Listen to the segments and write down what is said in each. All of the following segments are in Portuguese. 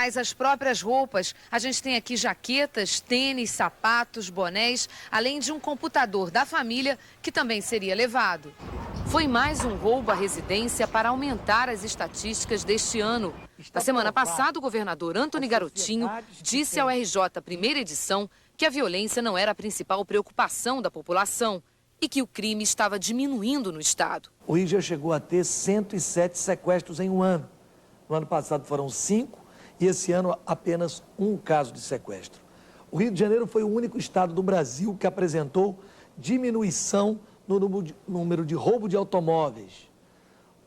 mais as próprias roupas. A gente tem aqui jaquetas, tênis, sapatos, bonés, além de um computador da família que também seria levado. Foi mais um roubo à residência para aumentar as estatísticas deste ano. Na semana passada, o governador Antony Garotinho disse ao RJ Primeira Edição que a violência não era a principal preocupação da população e que o crime estava diminuindo no estado. O Rio já chegou a ter 107 sequestros em um ano. No ano passado foram 5 e esse ano apenas um caso de sequestro. O Rio de Janeiro foi o único estado do Brasil que apresentou diminuição no número de roubo de automóveis.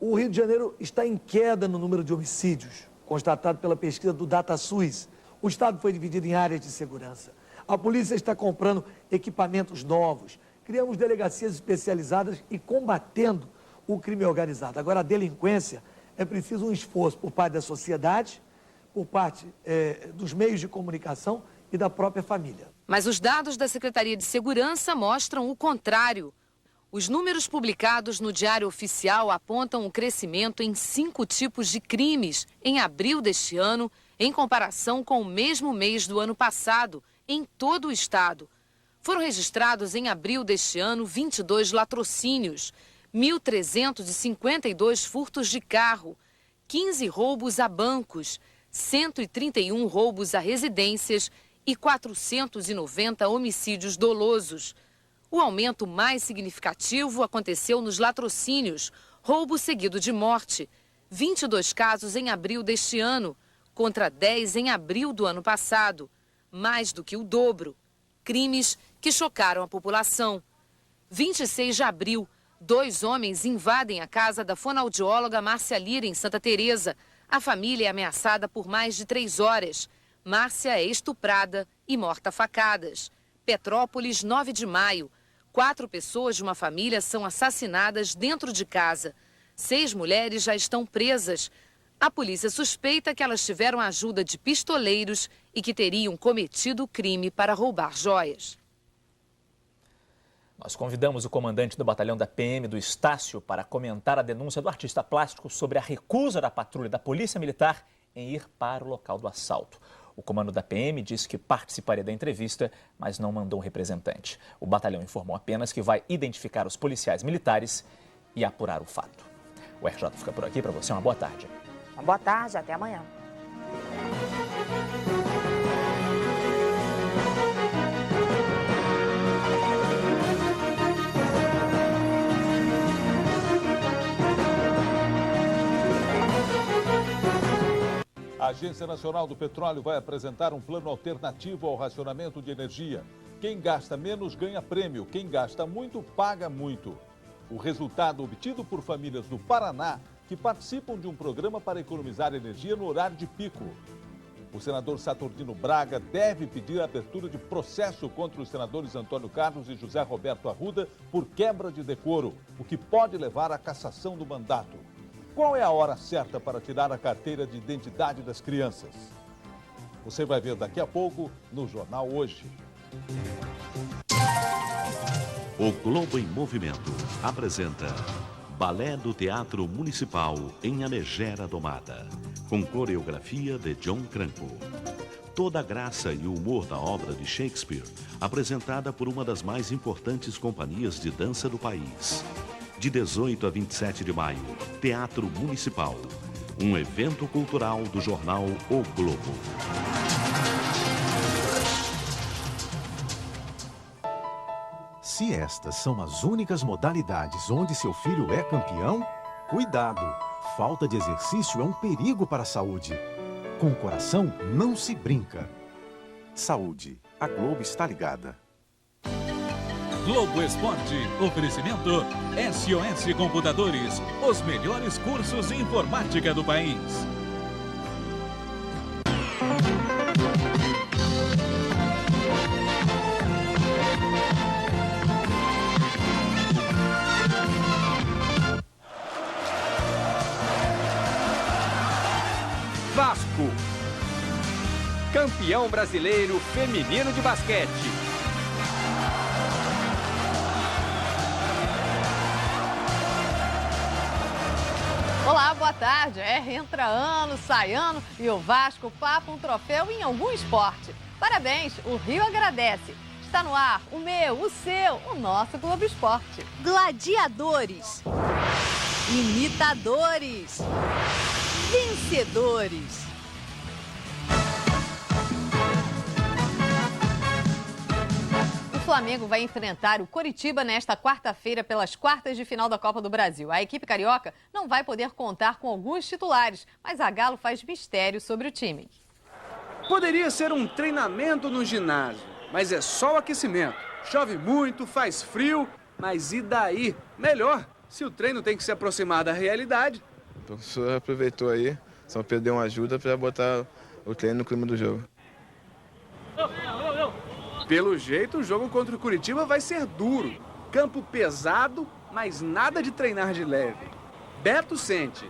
O Rio de Janeiro está em queda no número de homicídios, constatado pela pesquisa do DataSUS. O estado foi dividido em áreas de segurança. A polícia está comprando equipamentos novos. Criamos delegacias especializadas e combatendo o crime organizado. Agora, a delinquência é preciso um esforço por parte da sociedade, por parte dos meios de comunicação e da própria família. Mas os dados da Secretaria de Segurança mostram o contrário. Os números publicados no Diário Oficial apontam um crescimento em 5 tipos de crimes em abril deste ano, em comparação com o mesmo mês do ano passado, em todo o estado. Foram registrados em abril deste ano 22 latrocínios, 1.352 furtos de carro, 15 roubos a bancos, 131 roubos a residências e 490 homicídios dolosos. O aumento mais significativo aconteceu nos latrocínios, roubo seguido de morte. 22 casos em abril deste ano, contra 10 em abril do ano passado. Mais do que o dobro. Crimes que chocaram a população. 26 de abril, 2 homens invadem a casa da fonoaudióloga Márcia Lira, em Santa Teresa. A família é ameaçada por mais de 3 horas. Márcia é estuprada e morta a facadas. Petrópolis, 9 de maio. 4 pessoas de uma família são assassinadas dentro de casa. 6 mulheres já estão presas. A polícia suspeita que elas tiveram a ajuda de pistoleiros e que teriam cometido o crime para roubar joias. Nós convidamos o comandante do batalhão da PM do Estácio para comentar a denúncia do artista plástico sobre a recusa da patrulha da Polícia Militar em ir para o local do assalto. O comando da PM disse que participaria da entrevista, mas não mandou um representante. O batalhão informou apenas que vai identificar os policiais militares e apurar o fato. O RJ fica por aqui. Para você, uma boa tarde. Uma boa tarde, até amanhã. A Agência Nacional do Petróleo vai apresentar um plano alternativo ao racionamento de energia. Quem gasta menos ganha prêmio, quem gasta muito paga muito. O resultado obtido por famílias do Paraná que participam de um programa para economizar energia no horário de pico. O senador Saturnino Braga deve pedir a abertura de processo contra os senadores Antônio Carlos e José Roberto Arruda por quebra de decoro, o que pode levar à cassação do mandato. Qual é a hora certa para tirar a carteira de identidade das crianças? Você vai ver daqui a pouco no Jornal Hoje. O Globo em Movimento apresenta Balé do Teatro Municipal em A Megera Domada, com coreografia de John Cranco. Toda a graça e o humor da obra de Shakespeare, apresentada por uma das mais importantes companhias de dança do país. De 18 a 27 de maio, Teatro Municipal, um evento cultural do jornal O Globo. Se estas são as únicas modalidades onde seu filho é campeão, cuidado! Falta de exercício é um perigo para a saúde. Com o coração não se brinca. Saúde. A Globo está ligada. Globo Esporte. Oferecimento SOS Computadores. Os melhores cursos de informática do país. Vasco, campeão brasileiro feminino de basquete. Olá, boa tarde. Entra ano, sai ano e o Vasco papa um troféu em algum esporte. Parabéns, o Rio agradece. Está no ar o meu, o seu, o nosso Globo Esporte. Gladiadores, imitadores, vencedores. O Flamengo vai enfrentar o Coritiba nesta quarta-feira pelas quartas de final da Copa do Brasil. A equipe carioca não vai poder contar com alguns titulares, mas a Galo faz mistério sobre o time. Poderia ser um treinamento no ginásio, mas é só o aquecimento. Chove muito, faz frio, mas e daí? Melhor, se o treino tem que se aproximar da realidade. O professor aproveitou aí, só perdeu uma ajuda para botar o treino no clima do jogo. Pelo jeito, o jogo contra o Coritiba vai ser duro. Campo pesado, mas nada de treinar de leve. Beto sente,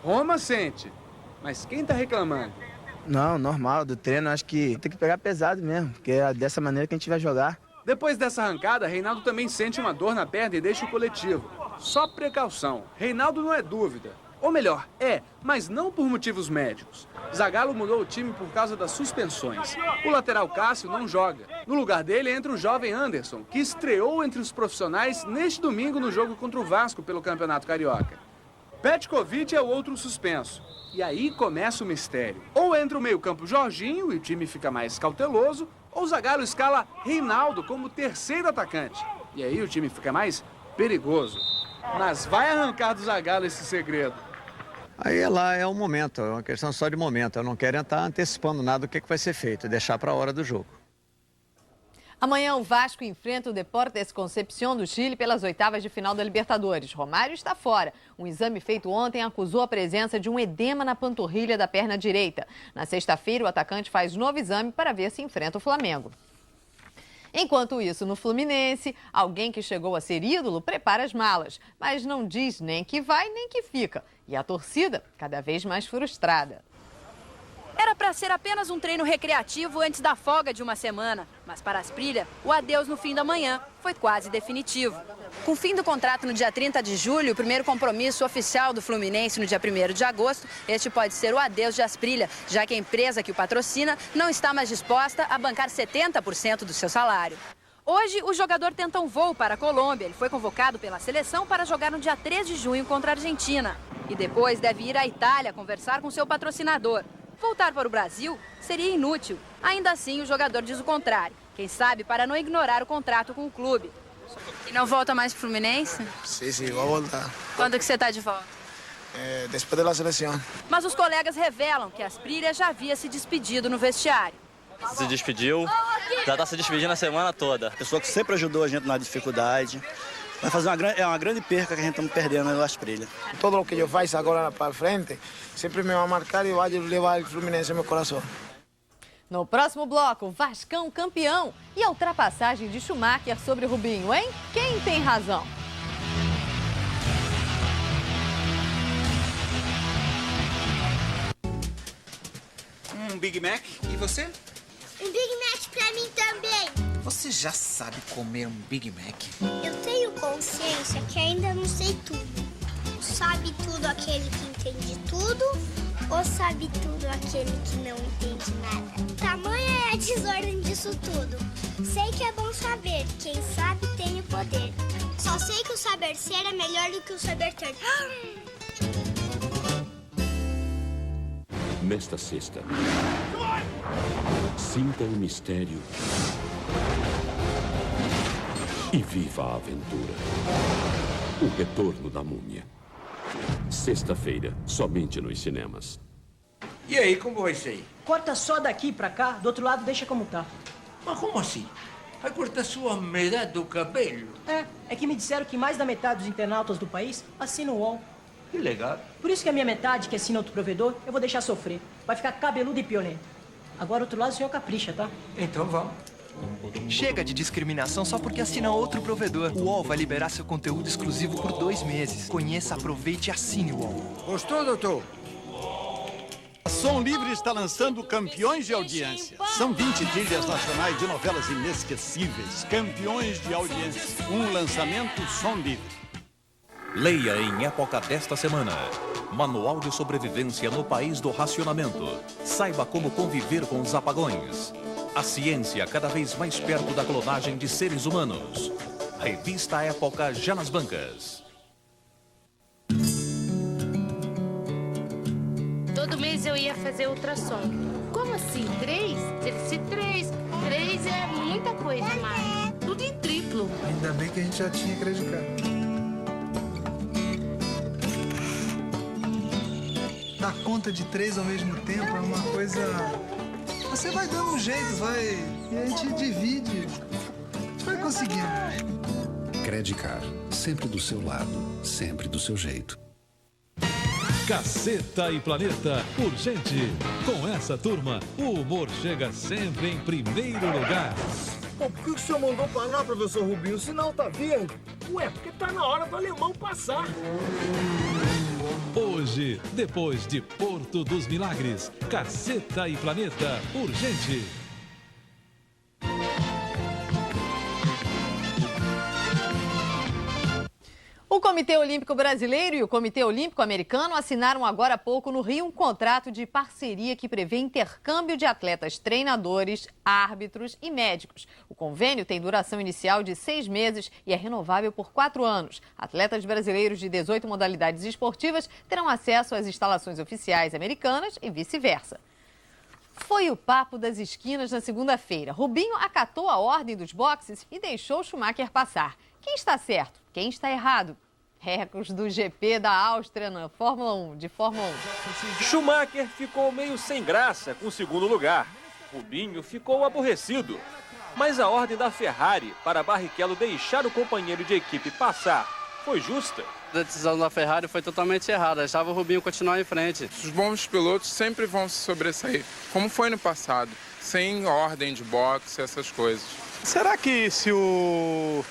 Roma sente, mas quem tá reclamando? Não, normal, do treino acho que tem que pegar pesado mesmo, porque é dessa maneira que a gente vai jogar. Depois dessa arrancada, Reinaldo também sente uma dor na perna e deixa o coletivo. Só precaução, Reinaldo não é dúvida. Ou melhor, mas não por motivos médicos. Zagallo mudou o time por causa das suspensões. O lateral Cássio não joga. No lugar dele entra o jovem Anderson, que estreou entre os profissionais neste domingo no jogo contra o Vasco pelo Campeonato Carioca. Petkovic é o outro suspenso. E aí começa o mistério. Ou entra o meio-campo Jorginho e o time fica mais cauteloso, ou Zagallo escala Reinaldo como terceiro atacante. E aí o time fica mais perigoso. Mas vai arrancar do Zagallo esse segredo. Aí é o momento, é uma questão só de momento. Eu não quero estar antecipando nada do que vai ser feito, deixar para a hora do jogo. Amanhã o Vasco enfrenta o Deportes Concepción do Chile pelas oitavas de final da Libertadores. Romário está fora. Um exame feito ontem acusou a presença de um edema na panturrilha da perna direita. Na sexta-feira, o atacante faz novo exame para ver se enfrenta o Flamengo. Enquanto isso, no Fluminense, alguém que chegou a ser ídolo prepara as malas, mas não diz nem que vai nem que fica. E a torcida cada vez mais frustrada. Era para ser apenas um treino recreativo antes da folga de uma semana. Mas para Asprilla, o adeus no fim da manhã foi quase definitivo. Com o fim do contrato no dia 30 de julho, o primeiro compromisso oficial do Fluminense no dia 1º de agosto, este pode ser o adeus de Asprilla, já que a empresa que o patrocina não está mais disposta a bancar 70% do seu salário. Hoje, o jogador tenta um voo para a Colômbia. Ele foi convocado pela seleção para jogar no dia 3 de junho contra a Argentina. E depois deve ir à Itália conversar com seu patrocinador. Voltar para o Brasil seria inútil. Ainda assim, o jogador diz o contrário. Quem sabe para não ignorar o contrato com o clube. E não volta mais para o Fluminense? Sim, vou voltar. Quando que você está de volta? Depois da seleção. Mas os colegas revelam que Asprilla já havia se despedido no vestiário. Se despediu, já está se despedindo a semana toda. Pessoa que sempre ajudou a gente na dificuldade. Vai fazer uma grande perca que a gente está perdendo no Asprilla. Tudo o que eu faço agora para frente, sempre me vai marcar e vai levar o Fluminense no meu coração. No próximo bloco, Vascão campeão e a ultrapassagem de Schumacher sobre Rubinho, hein? Quem tem razão? Um Big Mac. E você? Um Big Mac pra mim também. Você já sabe comer um Big Mac? Eu tenho consciência que ainda não sei tudo. Sabe tudo aquele que entende tudo ou sabe tudo aquele que não entende nada? Tamanha é a desordem disso tudo. Sei que é bom saber, quem sabe tem o poder. Só sei que o saber ser é melhor do que o saber ter. Nesta sexta, sinta o mistério e viva a aventura. O retorno da múmia. Sexta-feira, somente nos cinemas. E aí, como vai ser? Corta só daqui pra cá, do outro lado deixa como tá. Mas como assim? Vai cortar só a metade do cabelo? É que me disseram que mais da metade dos internautas do país assina o UOL. Que legal. Por isso que a minha metade, que assina outro provedor, eu vou deixar sofrer. Vai ficar cabeludo e pionento. Agora, outro lado, o senhor capricha, tá? Então vamos. Chega de discriminação só porque assina outro provedor. O UOL vai liberar seu conteúdo exclusivo por 2 meses. Conheça, aproveite e assine o UOL. Gostou, doutor? A Som Livre está lançando Campeões de Audiência. São 20 trilhas nacionais de novelas inesquecíveis. Campeões de Audiência. Um lançamento Som Livre. Leia em Época desta semana. Manual de sobrevivência no país do racionamento. Saiba como conviver com os apagões. A ciência cada vez mais perto da clonagem de seres humanos. Revista Época já nas bancas. Todo mês eu ia fazer ultrassom. Como assim? 3? Se 3 é muita coisa, mais. Tudo em triplo. Ainda bem que a gente já tinha acreditado. Dar conta de 3 ao mesmo tempo é uma coisa... Você vai dando um jeito, e a gente divide. A gente vai conseguindo. Credicar, sempre do seu lado, sempre do seu jeito. Caceta e Planeta, urgente. Com essa turma, o humor chega sempre em primeiro lugar. Pô, por que o senhor mandou parar, professor Rubinho? O sinal tá verde. Ué, porque tá na hora do alemão passar. Hoje, depois de Porto dos Milagres, Caceta e Planeta, urgente. O Comitê Olímpico Brasileiro e o Comitê Olímpico Americano assinaram agora há pouco no Rio um contrato de parceria que prevê intercâmbio de atletas treinadores, árbitros e médicos. O convênio tem duração inicial de 6 meses e é renovável por 4 anos. Atletas brasileiros de 18 modalidades esportivas terão acesso às instalações oficiais americanas e vice-versa. Foi o papo das esquinas na segunda-feira. Rubinho acatou a ordem dos boxes e deixou Schumacher passar. Quem está certo? Quem está errado? Recordes do GP da Áustria na Fórmula 1, de Fórmula 1. Schumacher ficou meio sem graça com o segundo lugar. Rubinho ficou aborrecido. Mas a ordem da Ferrari para Barrichello deixar o companheiro de equipe passar foi justa. A decisão da Ferrari foi totalmente errada. Deixava o Rubinho continuar em frente. Os bons pilotos sempre vão se sobressair, como foi no passado, sem ordem de boxe, essas coisas. Será que se o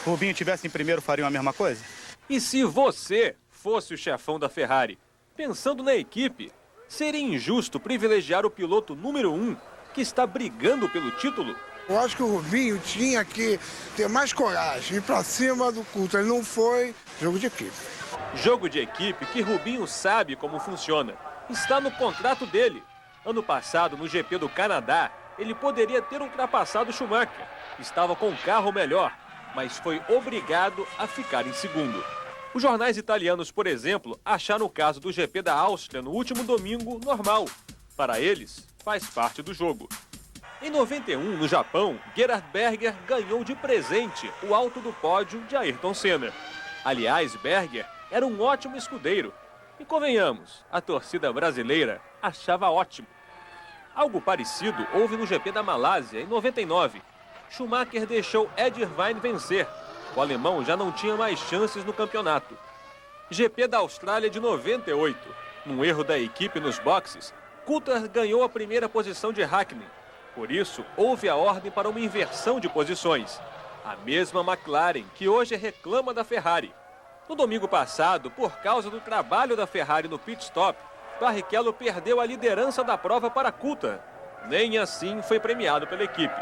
Rubinho tivesse em primeiro, fariam a mesma coisa? E se você fosse o chefão da Ferrari, pensando na equipe, seria injusto privilegiar o piloto número 1, que está brigando pelo título? Eu acho que o Rubinho tinha que ter mais coragem, ir para cima do Coulthard. Ele não foi. Jogo de equipe. Jogo de equipe que Rubinho sabe como funciona. Está no contrato dele. Ano passado, no GP do Canadá, ele poderia ter ultrapassado Schumacher. Estava com um carro melhor, mas foi obrigado a ficar em segundo. Os jornais italianos, por exemplo, acharam o caso do GP da Áustria no último domingo normal. Para eles, faz parte do jogo. Em 91, no Japão, Gerhard Berger ganhou de presente o alto do pódio de Ayrton Senna. Aliás, Berger era um ótimo escudeiro. E convenhamos, a torcida brasileira achava ótimo. Algo parecido houve no GP da Malásia, em 99. Schumacher deixou Ed Irvine vencer. O alemão já não tinha mais chances no campeonato. GP da Austrália de 98. Num erro da equipe nos boxes, Coulthard ganhou a primeira posição de Hakkinen. Por isso, houve a ordem para uma inversão de posições. A mesma McLaren, que hoje reclama da Ferrari. No domingo passado, por causa do trabalho da Ferrari no pit stop, Barrichello perdeu a liderança da prova para Coulthard. Nem assim foi premiado pela equipe.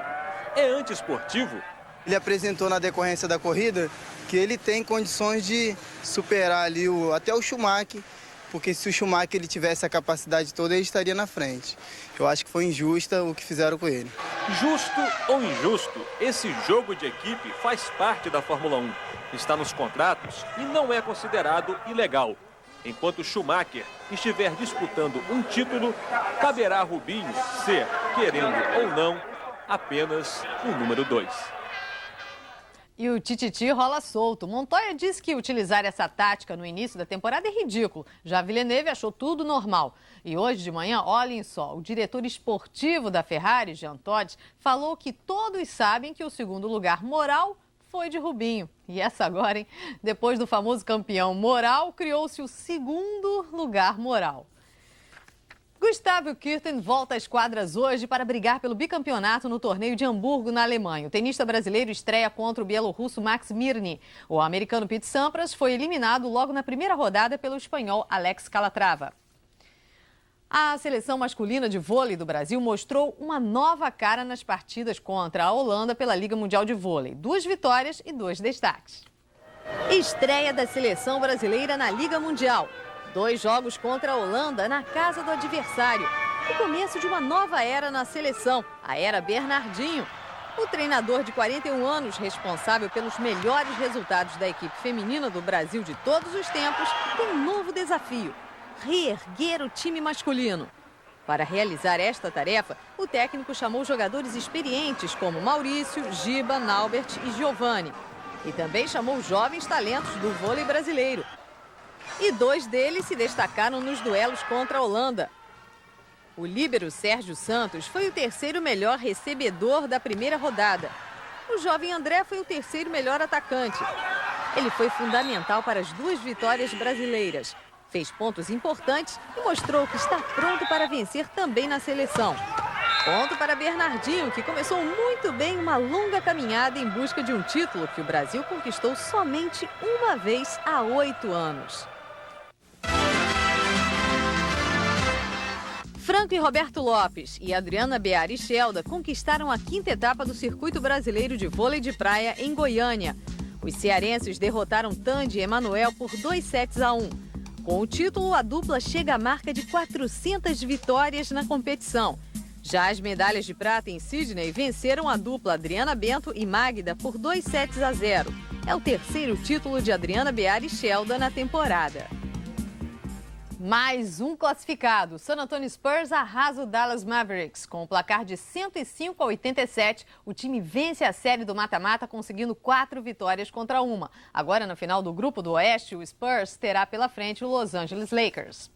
É antiesportivo? Ele apresentou na decorrência da corrida que ele tem condições de superar ali até o Schumacher, porque se o Schumacher ele tivesse a capacidade toda, ele estaria na frente. Eu acho que foi injusta o que fizeram com ele. Justo ou injusto, esse jogo de equipe faz parte da Fórmula 1. Está nos contratos e não é considerado ilegal. Enquanto Schumacher estiver disputando um título, caberá a Rubinho ser, querendo ou não, apenas o número 2. E o tititi rola solto. Montoya disse que utilizar essa tática no início da temporada é ridículo. Já Villeneuve achou tudo normal. E hoje de manhã, olhem só, o diretor esportivo da Ferrari, Jean Todt, falou que todos sabem que o segundo lugar moral foi de Rubinho. E essa agora, hein? Depois do famoso campeão moral, criou-se o segundo lugar moral. Gustavo Kuerten volta às quadras hoje para brigar pelo bicampeonato no torneio de Hamburgo, na Alemanha. O tenista brasileiro estreia contra o bielorrusso Max Mirny. O americano Pete Sampras foi eliminado logo na primeira rodada pelo espanhol Alex Calatrava. A seleção masculina de vôlei do Brasil mostrou uma nova cara nas partidas contra a Holanda pela Liga Mundial de Vôlei. 2 vitórias e 2 destaques. Estreia da seleção brasileira na Liga Mundial. 2 jogos contra a Holanda na casa do adversário. O começo de uma nova era na seleção, a era Bernardinho. O treinador de 41 anos, responsável pelos melhores resultados da equipe feminina do Brasil de todos os tempos, tem um novo desafio: reerguer o time masculino. Para realizar esta tarefa, o técnico chamou jogadores experientes como Maurício, Giba, Naubert e Giovani. E também chamou jovens talentos do vôlei brasileiro. E 2 deles se destacaram nos duelos contra a Holanda. O líbero Sérgio Santos foi o 3º melhor recebedor da primeira rodada. O jovem André foi o 3º melhor atacante. Ele foi fundamental para as 2 vitórias brasileiras. Fez pontos importantes e mostrou que está pronto para vencer também na seleção. Ponto para Bernardinho, que começou muito bem uma longa caminhada em busca de um título que o Brasil conquistou somente uma vez há 8 anos. Franco e Roberto Lopes e Adriana Bear e Shelda conquistaram a 5ª etapa do Circuito Brasileiro de Vôlei de Praia em Goiânia. Os cearenses derrotaram Tandy e Emanuel por 2-1. Com o título, a dupla chega à marca de 400 vitórias na competição. Já as medalhas de prata em Sydney venceram a dupla Adriana Bento e Magda por 2-0. É o 3º título de Adriana Bear e Shelda na temporada. Mais um classificado. San Antonio Spurs arrasa o Dallas Mavericks. Com o placar de 105-87, o time vence a série do mata-mata, conseguindo 4 vitórias contra 1. Agora, na final do grupo do Oeste, o Spurs terá pela frente o Los Angeles Lakers.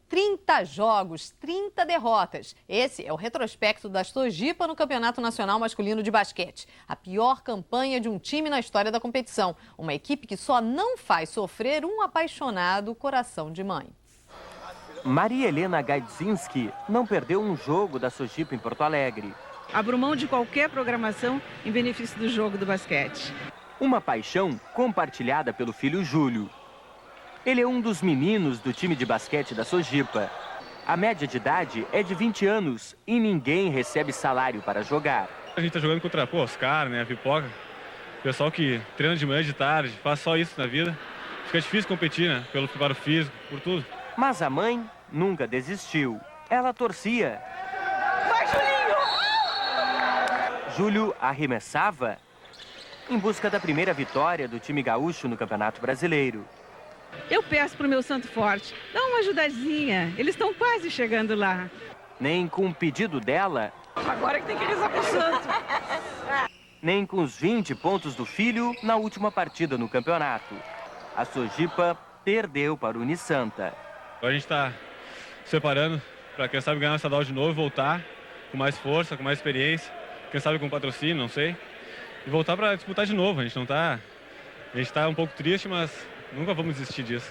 30 jogos, 30 derrotas. Esse é o retrospecto da Sojipa no Campeonato Nacional Masculino de Basquete. A pior campanha de um time na história da competição. Uma equipe que só não faz sofrer um apaixonado coração de mãe. Maria Helena Gaidzinski não perdeu um jogo da Sojipa em Porto Alegre. Abriu mão de qualquer programação em benefício do jogo do basquete. Uma paixão compartilhada pelo filho Júlio. Ele é um dos meninos do time de basquete da Sojipa. A média de idade é de 20 anos e ninguém recebe salário para jogar. A gente tá jogando contra os caras, né, a pipoca. Pessoal que treina de manhã, de tarde, faz só isso na vida. Fica difícil competir, né, pelo preparo físico, por tudo. Mas a mãe nunca desistiu. Ela torcia. Vai, Julinho! Júlio arremessava em busca da primeira vitória do time gaúcho no Campeonato Brasileiro. Eu peço pro meu santo forte, dá uma ajudadinha, eles estão quase chegando lá. Nem com o pedido dela... Agora que tem que rezar pro santo. Nem com os 20 pontos do filho na última partida no campeonato. A Sojipa perdeu para o Unisanta. Agora a gente está se preparando para, quem sabe, ganhar o estadual de novo e voltar com mais força, com mais experiência, quem sabe com patrocínio, não sei. E voltar para disputar de novo. A gente está um pouco triste, mas nunca vamos desistir disso.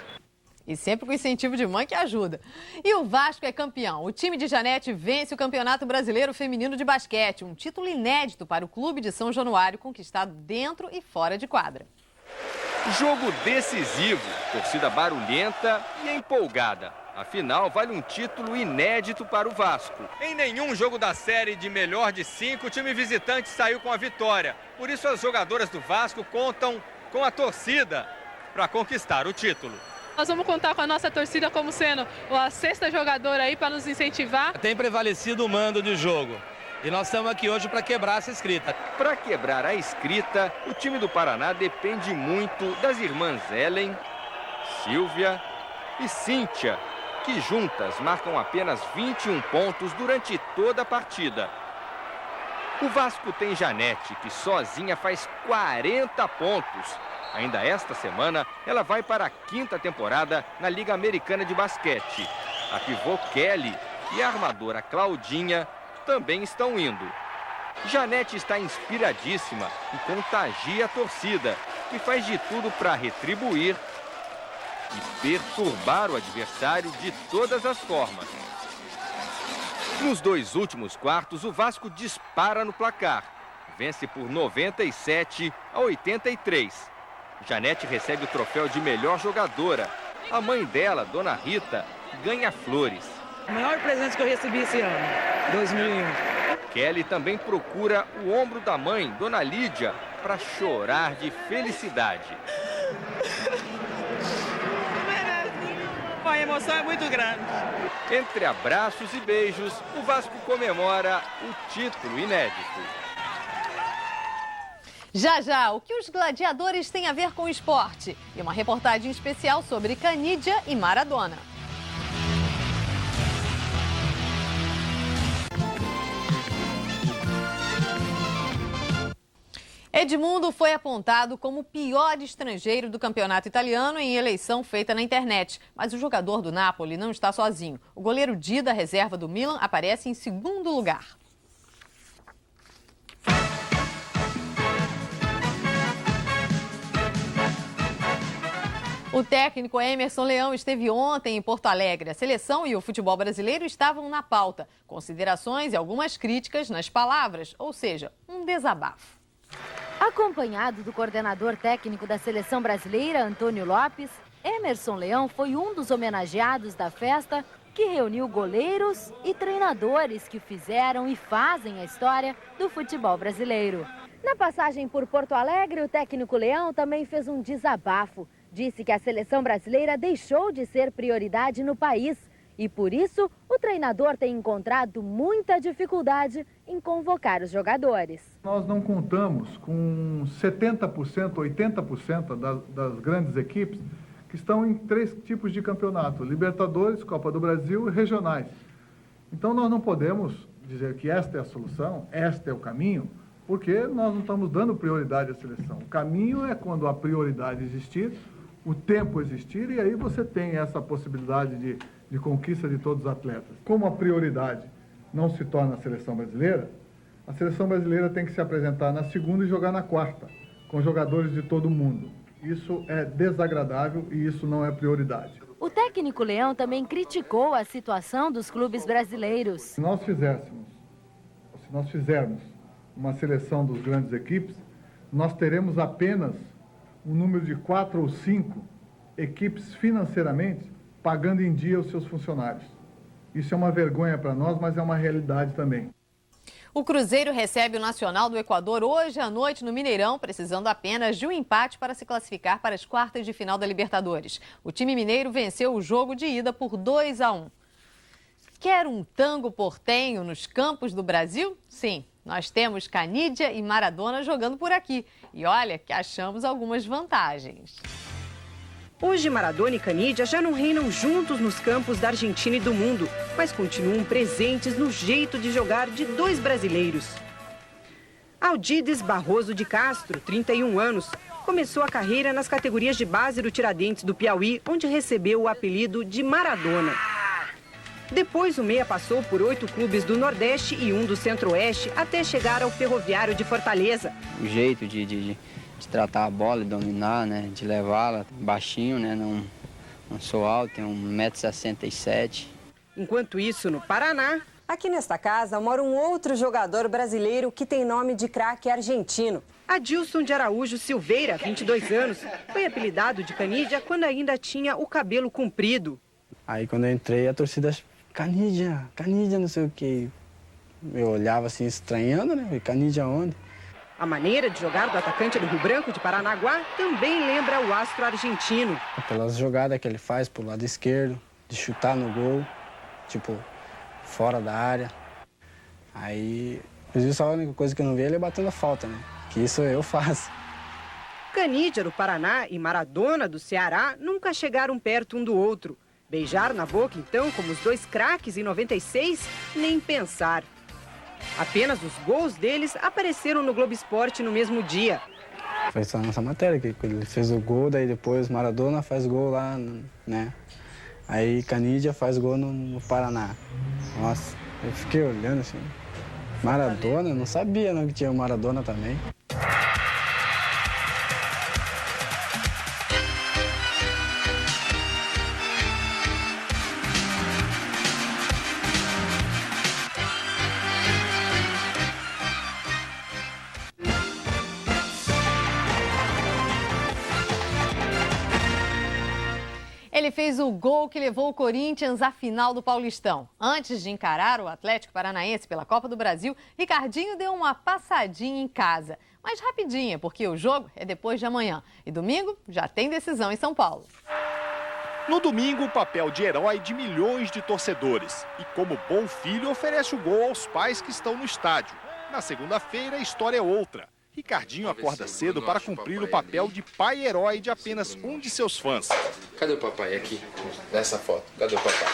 E sempre com incentivo de mãe que ajuda. E o Vasco é campeão. O time de Janete vence o Campeonato Brasileiro Feminino de Basquete. Um título inédito para o Clube de São Januário, conquistado dentro e fora de quadra. Jogo decisivo, torcida barulhenta e empolgada. Afinal, vale um título inédito para o Vasco. Em nenhum jogo da série de melhor de 5, o time visitante saiu com a vitória. Por isso, as jogadoras do Vasco contam com a torcida para conquistar o título. Nós vamos contar com a nossa torcida como sendo a 6ª jogadora aí para nos incentivar. Tem prevalecido o mando de jogo. E nós estamos aqui hoje para quebrar essa escrita. Para quebrar a escrita, o time do Paraná depende muito das irmãs Ellen, Silvia e Cíntia, que juntas marcam apenas 21 pontos durante toda a partida. O Vasco tem Janete, que sozinha faz 40 pontos. Ainda esta semana, ela vai para a 5ª temporada na Liga Americana de Basquete. A pivô Kelly e a armadora Claudinha também estão indo. Janete está inspiradíssima e contagia a torcida, que faz de tudo para retribuir e perturbar o adversário de todas as formas. Nos 2 últimos quartos, o Vasco dispara no placar. Vence por 97-83. Janete recebe o troféu de melhor jogadora. A mãe dela, Dona Rita, ganha flores. O maior presente que eu recebi esse ano, 2001. Kelly também procura o ombro da mãe, Dona Lídia, para chorar de felicidade. emoção é muito grande. Entre abraços e beijos, o Vasco comemora o título inédito. Já já, o que os gladiadores têm a ver com o esporte? E uma reportagem especial sobre Canidia e Maradona. Edmundo foi apontado como o pior estrangeiro do campeonato italiano em eleição feita na internet. Mas o jogador do Napoli não está sozinho. O goleiro Dida, reserva do Milan, aparece em segundo lugar. O técnico Emerson Leão esteve ontem em Porto Alegre. A seleção e o futebol brasileiro estavam na pauta. Considerações e algumas críticas nas palavras, ou seja, um desabafo. Acompanhado do coordenador técnico da seleção brasileira, Antônio Lopes, Emerson Leão foi um dos homenageados da festa que reuniu goleiros e treinadores que fizeram e fazem a história do futebol brasileiro. Na passagem por Porto Alegre, o técnico Leão também fez um desabafo. Disse que a seleção brasileira deixou de ser prioridade no país e, por isso, o treinador tem encontrado muita dificuldade em convocar os jogadores. Nós não contamos com 70%, 80% das grandes equipes que estão em 3 tipos de campeonato: Libertadores, Copa do Brasil e regionais. Então nós não podemos dizer que esta é a solução, este é o caminho, porque nós não estamos dando prioridade à seleção. O caminho é quando a prioridade existir, o tempo existir, e aí você tem essa possibilidade de conquista de todos os atletas. Como a prioridade não se torna a seleção brasileira tem que se apresentar na segunda e jogar na quarta, com jogadores de todo mundo. Isso é desagradável e isso não é prioridade. O técnico Leão também criticou a situação dos clubes brasileiros. Se nós fizermos uma seleção dos grandes equipes, nós teremos apenas um número de 4 ou 5 equipes financeiramente pagando em dia os seus funcionários. Isso é uma vergonha para nós, mas é uma realidade também. O Cruzeiro recebe o Nacional do Equador hoje à noite no Mineirão, precisando apenas de um empate para se classificar para as quartas de final da Libertadores. O time mineiro venceu o jogo de ida por 2-1. Quer um tango portenho nos campos do Brasil? Sim, nós temos Canidia e Maradona jogando por aqui. E olha que achamos algumas vantagens. Hoje, Maradona e Canidia já não reinam juntos nos campos da Argentina e do mundo, mas continuam presentes no jeito de jogar de 2 brasileiros. Aldides Barroso de Castro, 31 anos, começou a carreira nas categorias de base do Tiradentes do Piauí, onde recebeu o apelido de Maradona. Depois, o meia passou por 8 clubes do Nordeste e 1 do Centro-Oeste, até chegar ao Ferroviário de Fortaleza. O jeito de tratar a bola, de dominar, né, de levá-la, baixinho, né, não sou alto, tenho 1,67 m. Enquanto isso, no Paraná... Aqui nesta casa mora um outro jogador brasileiro que tem nome de craque argentino. Adilson de Araújo Silveira, 22 anos, foi apelidado de Canidia quando ainda tinha o cabelo comprido. Aí quando eu entrei, a torcida, Canidia, não sei o quê. Eu olhava assim, estranhando, né, Canidia onde? A maneira de jogar do atacante do Rio Branco de Paranaguá também lembra o astro argentino. Pelas jogadas que ele faz pro lado esquerdo, de chutar no gol, tipo, fora da área. Aí, só a única coisa que eu não vi é ele batendo a falta, né? Que isso eu faço. Canidia do Paraná e Maradona do Ceará nunca chegaram perto um do outro. Beijar na boca, então, como os 2 craques em 96, nem pensar. Apenas os gols deles apareceram no Globo Esporte no mesmo dia. Foi só nessa matéria, que ele fez o gol, daí depois Maradona faz gol lá, né? Aí Canidia faz gol no Paraná. Nossa, eu fiquei olhando assim. Maradona? Eu não sabia não que tinha o Maradona também. Ele fez o gol que levou o Corinthians à final do Paulistão. Antes de encarar o Atlético Paranaense pela Copa do Brasil, Ricardinho deu uma passadinha em casa. Mas rapidinha, porque o jogo é depois de amanhã. E domingo já tem decisão em São Paulo. No domingo, o papel de herói de milhões de torcedores. E como bom filho, oferece o gol aos pais que estão no estádio. Na segunda-feira, a história é outra. Ricardinho acorda cedo para cumprir o papel de pai herói de apenas um de seus fãs. Cadê o papai aqui? Nessa foto. Cadê o papai?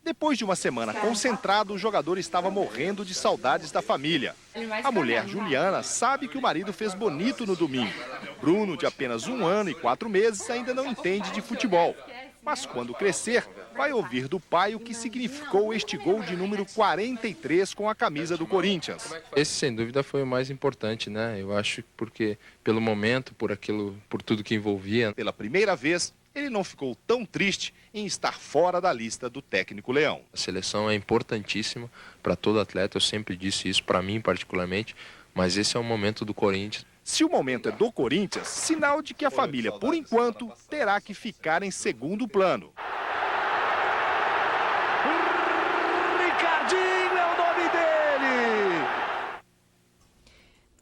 Depois de uma semana concentrado, o jogador estava morrendo de saudades da família. A mulher, Juliana, sabe que o marido fez bonito no domingo. Bruno, de apenas 1 ano e 4 meses, ainda não entende de futebol. Mas quando crescer, vai ouvir do pai o que significou este gol de número 43 com a camisa do Corinthians. Esse, sem dúvida, foi o mais importante, né? Eu acho porque, pelo momento, por tudo que envolvia. Pela primeira vez, ele não ficou tão triste em estar fora da lista do técnico Leão. A seleção é importantíssima para todo atleta, eu sempre disse isso, para mim particularmente, mas esse é o momento do Corinthians. Se o momento é do Corinthians, sinal de que a família, por enquanto, terá que ficar em segundo plano. Ricardinho é o nome dele!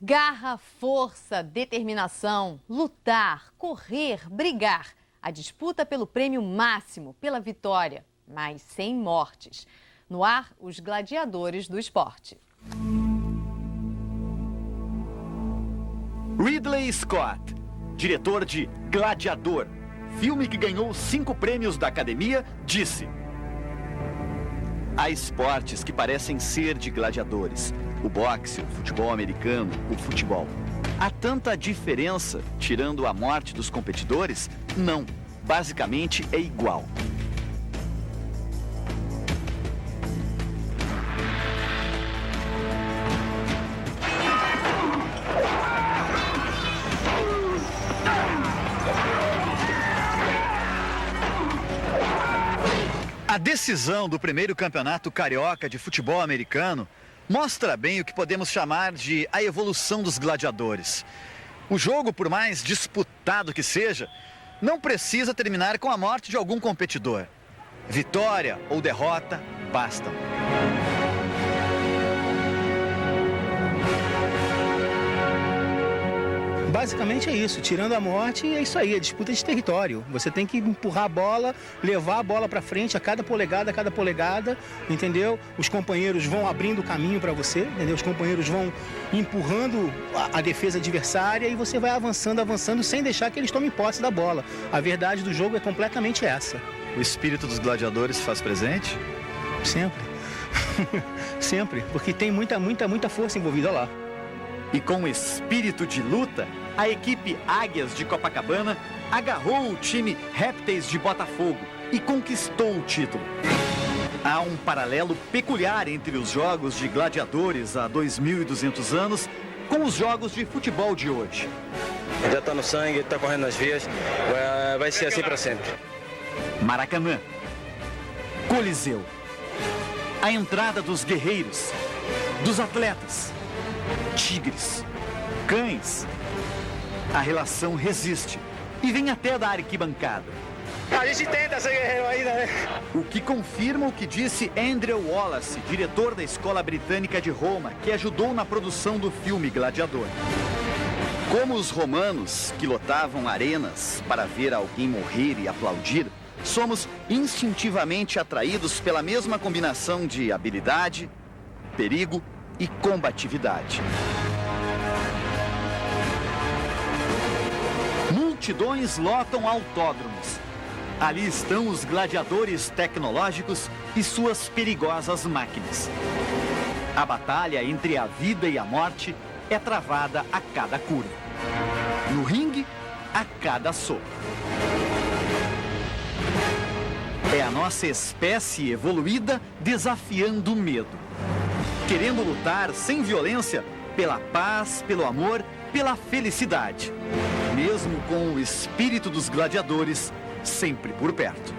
Garra, força, determinação, lutar, correr, brigar. A disputa pelo prêmio máximo, pela vitória, mas sem mortes. No ar, os gladiadores do esporte. Ridley Scott, diretor de Gladiador, filme que ganhou 5 prêmios da Academia, disse: há esportes que parecem ser de gladiadores. O boxe, o futebol americano, o futebol. Há tanta diferença, tirando a morte dos competidores? Não. Basicamente é igual. A decisão do primeiro campeonato carioca de futebol americano mostra bem o que podemos chamar de a evolução dos gladiadores. O jogo, por mais disputado que seja, não precisa terminar com a morte de algum competidor. Vitória ou derrota bastam. Basicamente é isso, tirando a morte, é isso aí, é disputa de território. Você tem que empurrar a bola, levar a bola para frente a cada polegada, entendeu? Os companheiros vão abrindo o caminho para você, entendeu? Os companheiros vão empurrando a defesa adversária e você vai avançando, sem deixar que eles tomem posse da bola. A verdade do jogo é completamente essa. O espírito dos gladiadores se faz presente? Sempre. Sempre, porque tem muita força envolvida lá. E com espírito de luta, a equipe Águias de Copacabana agarrou o time Répteis de Botafogo e conquistou o título. Há um paralelo peculiar entre os jogos de gladiadores há 2.200 anos com os jogos de futebol de hoje. Já está no sangue, está correndo nas vias, vai ser assim para sempre. Maracanã, Coliseu, a entrada dos guerreiros, dos atletas, tigres, cães. A relação resiste e vem até da arquibancada. A gente tenta ser guerreiro ainda, né? O que confirma o que disse Andrew Wallace, diretor da Escola Britânica de Roma, que ajudou na produção do filme Gladiador. Como os romanos, que lotavam arenas para ver alguém morrer e aplaudir, somos instintivamente atraídos pela mesma combinação de habilidade, perigo e combatividade. Multidões lotam autódromos. Ali estão os gladiadores tecnológicos e suas perigosas máquinas. A batalha entre a vida e a morte é travada a cada curva. No ringue, a cada soco. É a nossa espécie evoluída desafiando o medo. Querendo lutar sem violência pela paz, pelo amor, pela felicidade. Mesmo com o espírito dos gladiadores sempre por perto.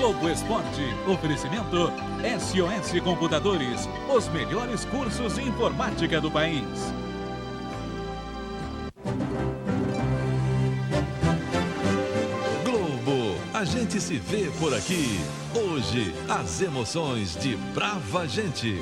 Globo Esporte, oferecimento SOS Computadores, os melhores cursos de informática do país. Globo, a gente se vê por aqui. Hoje, as emoções de Brava Gente.